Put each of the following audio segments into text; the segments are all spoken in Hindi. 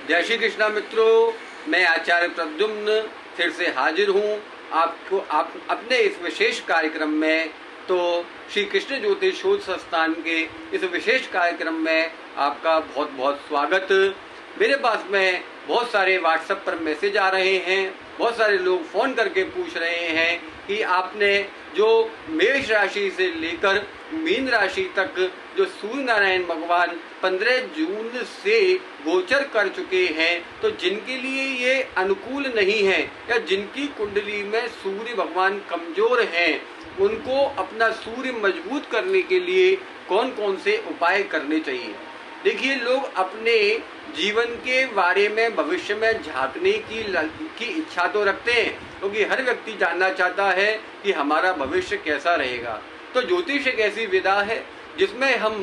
जय श्री कृष्णा मित्रों, मैं आचार्य प्रद्युम्न फिर से हाजिर हूँ आपको अपने इस विशेष कार्यक्रम में। तो श्री कृष्ण ज्योतिष शोध संस्थान के इस विशेष कार्यक्रम में आपका बहुत बहुत स्वागत। मेरे पास में बहुत सारे व्हाट्सएप पर मैसेज आ रहे हैं, बहुत सारे लोग फ़ोन करके पूछ रहे हैं कि आपने जो मेष राशि से लेकर मीन राशि तक जो सूर्य नारायण भगवान 15 जून से गोचर कर चुके हैं, तो जिनके लिए ये अनुकूल नहीं है या जिनकी कुंडली में सूर्य भगवान कमजोर हैं, उनको अपना सूर्य मजबूत करने के लिए कौन कौन से उपाय करने चाहिए। देखिए, लोग अपने जीवन के बारे में भविष्य में झांकने की इच्छा तो रखते हैं, क्योंकि हर व्यक्ति जानना चाहता है कि हमारा भविष्य कैसा रहेगा। तो ज्योतिष एक ऐसी विधा है जिसमें हम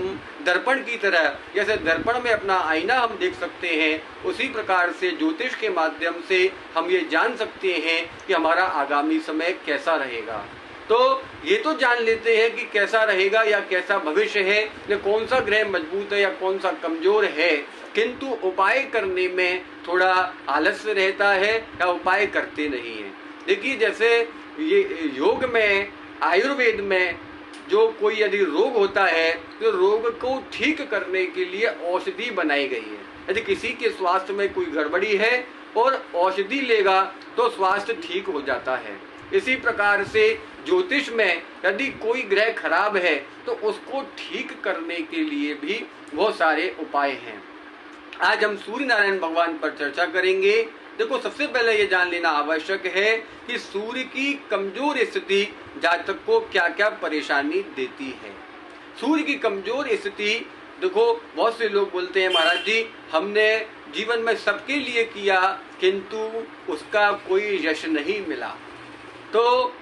दर्पण की तरह, जैसे दर्पण में अपना आईना हम देख सकते हैं, उसी प्रकार से ज्योतिष के माध्यम से हम ये जान सकते हैं कि हमारा आगामी समय कैसा रहेगा। तो ये तो जान लेते हैं कि कैसा रहेगा या कैसा भविष्य है, या कौन सा ग्रह मजबूत है या कौन सा कमजोर है, किंतु उपाय करने में थोड़ा आलस्य रहता है या उपाय करते नहीं है। देखिए, जैसे ये योग में, आयुर्वेद में जो कोई यदि रोग होता है तो रोग को ठीक करने के लिए औषधि बनाई गई है। यदि किसी के स्वास्थ्य में कोई गड़बड़ी है और औषधि लेगा तो स्वास्थ्य ठीक हो जाता है। इसी प्रकार से ज्योतिष में यदि कोई ग्रह खराब है तो उसको ठीक करने के लिए भी बहुत सारे उपाय हैं। आज हम सूर्य नारायण भगवान पर चर्चा करेंगे। देखो, सबसे पहले ये जान लेना आवश्यक है कि सूर्य की कमजोर स्थिति जातक को क्या क्या परेशानी देती है। सूर्य की कमजोर स्थिति, देखो, बहुत से लोग बोलते हैं महाराज जी, हमने जीवन में सबके लिए किया किंतु उसका कोई यश नहीं मिला। तो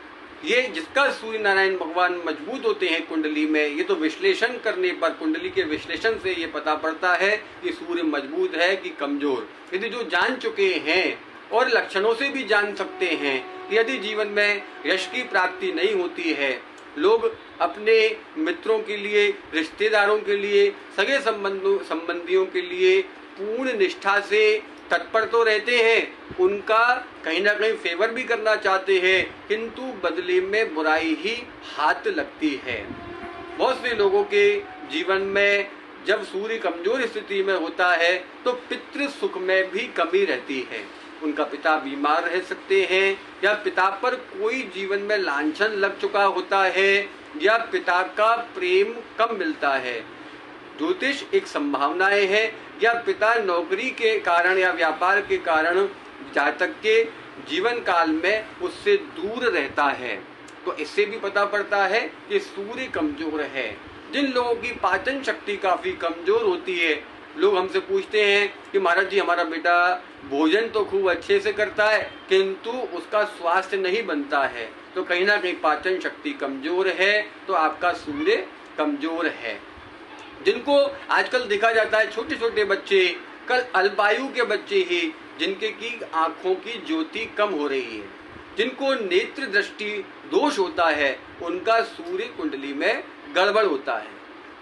ये जिसका सूर्य नारायण भगवान मजबूत होते हैं कुंडली में, ये तो विश्लेषण करने पर, कुंडली के विश्लेषण से ये पता पड़ता है कि सूर्य मजबूत है कि कमजोर। यदि जो जान चुके हैं और लक्षणों से भी जान सकते हैं कि यदि जीवन में यश की प्राप्ति नहीं होती है, लोग अपने मित्रों के लिए, रिश्तेदारों के लिए, सगे संबंधियों के लिए पूर्ण निष्ठा से तत्पर तो रहते हैं, उनका कहीं ना कहीं फेवर भी करना चाहते हैं, किंतु बदले में बुराई ही हाथ लगती है। बहुत से लोगों के जीवन में जब सूर्य कमजोर स्थिति में होता है तो पितृ सुख में भी कमी रहती है। उनका पिता बीमार रह सकते हैं, या पिता पर कोई जीवन में लांछन लग चुका होता है, या पिता का प्रेम कम मिलता है। ज्योतिष एक संभावनाएं है, या पिता नौकरी के कारण या व्यापार के कारण जातक के जीवन काल में उससे दूर रहता है। तो इससे भी पता पड़ता है कि सूर्य कमजोर है। जिन लोगों की पाचन शक्ति काफी कमजोर होती है, लोग हमसे पूछते हैं कि महाराज जी, हमारा बेटा भोजन तो खूब अच्छे से करता है किंतु उसका स्वास्थ्य नहीं बनता है। तो कहीं ना कहीं पाचन शक्ति कमजोर है, तो आपका सूर्य कमजोर है। जिनको आजकल देखा जाता है, छोटे छोटे बच्चे, कल अल्पायु के बच्चे ही जिनके की आंखों की ज्योति कम हो रही है, जिनको नेत्र दृष्टि दोष होता है, उनका सूर्य कुंडली में गड़बड़ होता है।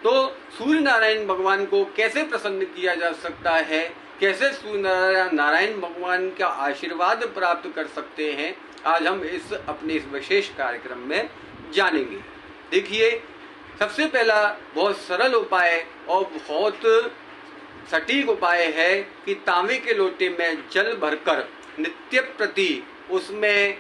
तो सूर्य नारायण भगवान को कैसे प्रसन्न किया जा सकता है, कैसे सूर्य नारायण भगवान का आशीर्वाद प्राप्त कर सकते हैं, आज हम अपने इस विशेष कार्यक्रम में जानेंगे। देखिए, सबसे पहला बहुत सरल उपाय और बहुत सटीक उपाय है कि तांबे के लोटे में जल भरकर नित्य प्रति उसमें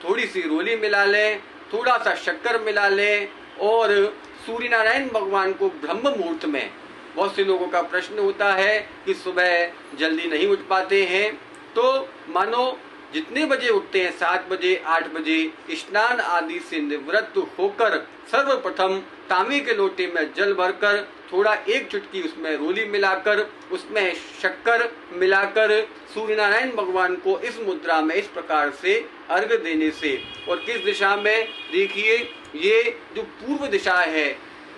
थोड़ी सी रोली मिला लें, थोड़ा सा शक्कर मिला लें, और सूर्य नारायण भगवान को ब्रह्म मुहूर्त में, बहुत से लोगों का प्रश्न होता है कि सुबह जल्दी नहीं उठ पाते हैं, तो मानो जितने बजे उठते हैं, 7 बजे 8 बजे, स्नान आदि से निवृत्त होकर सर्वप्रथम तांबे के लोटे में जल भरकर थोड़ा एक चुटकी उसमें रोली मिलाकर, उसमें शक्कर मिलाकर सूर्य नारायण भगवान को इस मुद्रा में इस प्रकार से अर्घ देने से, और किस दिशा में, देखिए, ये जो पूर्व दिशा है,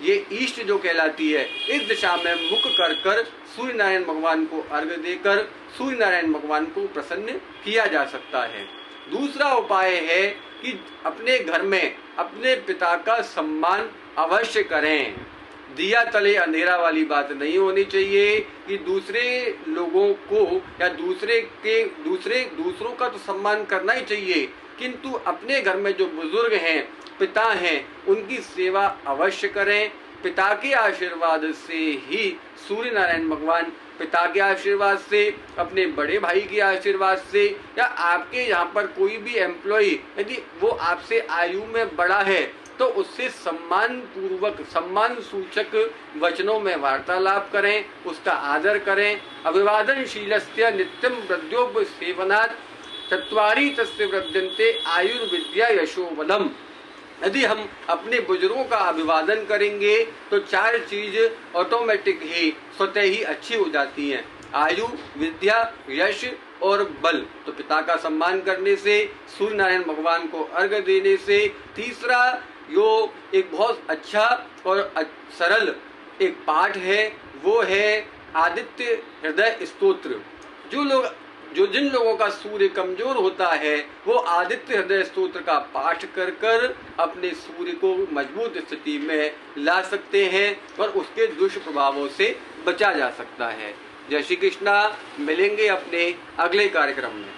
ये ईस्ट जो कहलाती है, इस दिशा में मुख कर कर सूर्य नारायण भगवान को अर्घ देकर सूर्य नारायण भगवान को प्रसन्न किया जा सकता है। दूसरा उपाय है कि अपने घर में अपने पिता का सम्मान अवश्य करें। दिया तले अंधेरा वाली बात नहीं होनी चाहिए कि दूसरे लोगों को या दूसरों का तो सम्मान करना ही चाहिए, किंतु अपने घर में जो बुजुर्ग हैं, पिता हैं, उनकी सेवा अवश्य करें। पिता के आशीर्वाद से ही सूर्य नारायण भगवान, पिता के आशीर्वाद से, अपने बड़े भाई के आशीर्वाद से, या आपके यहाँ पर कोई भी एम्प्लॉय यदि वो आपसे आयु में बड़ा है तो उससे सम्मान पूर्वक, सम्मान सूचक वचनों में वार्तालाप करें, उसका आदर करें। अभिवादनशीलस्य नित्यम वृद्ध्योप सेवनात् चत्वारि तस्य वृद्ध्यन्ते आयुर्विद्या यशोबलम। यदि हम अपने बुजुर्गों का अभिवादन करेंगे तो 4 चीज ऑटोमेटिक ही स्वतः ही अच्छी हो जाती हैं, आयु, विद्या, यश और बल। तो पिता का सम्मान करने से, सूर्य नारायण भगवान को अर्घ्य देने से। तीसरा, यो एक बहुत अच्छा और सरल एक पाठ है, वो है आदित्य हृदय स्तोत्र। जिन लोगों का सूर्य कमजोर होता है वो आदित्य हृदय स्तोत्र का पाठ कर कर अपने सूर्य को मजबूत स्थिति में ला सकते हैं और उसके दुष्प्रभावों से बचा जा सकता है। जय श्री कृष्णा। मिलेंगे अपने अगले कार्यक्रम में।